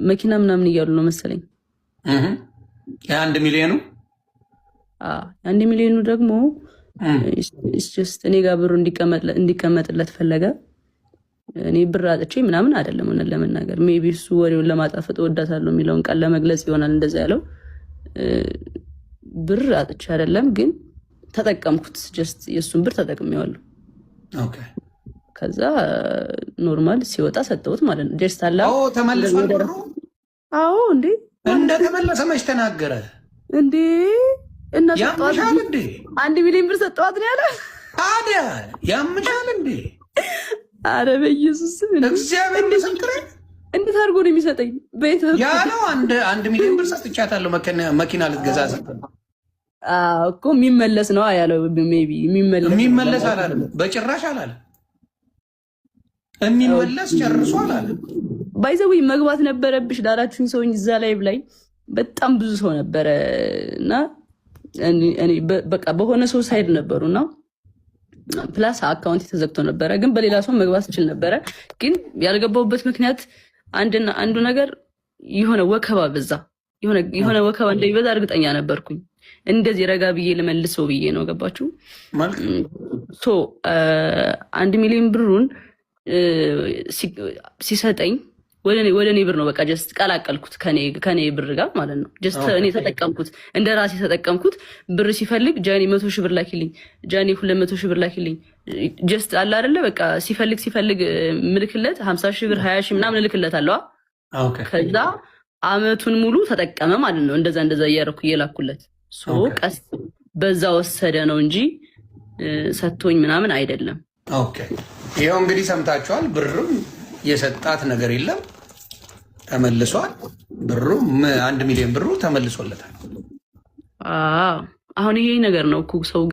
መኪና ምናምን እያሉ ነው መሰለኝ። የ1 ሚሊዮኑ 1 ሚሊዮኑ ደግሞ እኔ ጋር ብሩ እንዲቀመጥለት ፈለገ። እኔ ብር አጥቼ ምናምን አይደለም ሆነ ለመናገር ሜቢ እሱ ወሬውን ለማጣፈጥ ወዳታለሁ የሚለውን ቃል ለመግለጽ ይሆናል እንደዛ ያለው። ብር አጥቼ አይደለም ግን ተጠቀምኩት። ጀስት የእሱን ብር ተጠቅሜዋለሁ። ከዛ ኖርማል ሲወጣ ሰጠሁት ማለት ነው። ጀስት አላ ተመልሷል ብሩ። አዎ እንዴ እንደተመለሰ መች ተናገረ እንዴ? እና ያምሻል እንዴ? 1 ሚሊዮን ብር ሰጠዋት ነው ያለ። ታዲያ ያምሻል እንዴ? አረ በኢየሱስ ስም እግዚአብሔር ምስክሬ። እንዴት አድርጎ ነው የሚሰጠኝ? ቤት ያለው 1 ሚሊዮን ብር ሰጥቻታለሁ መኪና ልትገዛ ስትል እኮ የሚመለስ ነው ያለው። ሜቢ የሚመለስ አላለም፣ በጭራሽ አላለም። የሚመለስ ጨርሶ አላለም። ባይዘዊ መግባት ነበረብሽ ላላችሁኝ ሰውኝ እዛ ላይ በጣም ብዙ ሰው ነበረ እና እኔ በቃ በሆነ ሰው ሳይድ ነበሩና ፕላስ አካውንት ተዘግቶ ነበረ። ግን በሌላ ሰው መግባት ይችል ነበረ። ግን ያልገባሁበት ምክንያት አንዱ ነገር የሆነ ወከባ በዛ። የሆነ ወከባ እንደሚበዛ እርግጠኛ ነበርኩኝ። እንደዚህ ረጋ ብዬ ልመልሰው ብዬ ነው። ገባችሁ? 1 ሚሊዮን ብሩን ሲሰጠኝ ወደ እኔ ብር ነው በቃ ጀስት ቀላቀልኩት ከኔ ብር ጋር ማለት ነው። ጀስት እኔ ተጠቀምኩት፣ እንደ ራሴ ተጠቀምኩት። ብር ሲፈልግ ጃኒ 100 ሺህ ብር ላኪልኝ፣ ጃኒ 200 ሺህ ብር ላኪልኝ። ጀስት አለ አይደለ በቃ ሲፈልግ ምልክለት 50 ሺህ ብር 20 ሺህ ምናምን ልክለት አለዋ። ከዛ አመቱን ሙሉ ተጠቀመ ማለት ነው። እንደዛ እያደረኩ እየላኩለት ቀስ በዛ ወሰደ ነው እንጂ ሰጥቶኝ ምናምን አይደለም። ይኸው እንግዲህ ሰምታችኋል። ብርም የሰጣት ነገር የለም፣ ተመልሷል። ብሩ 1 ሚሊዮን ብሩ ተመልሶለታል። አሁን ይሄ ነገር ነው እኮ ሰው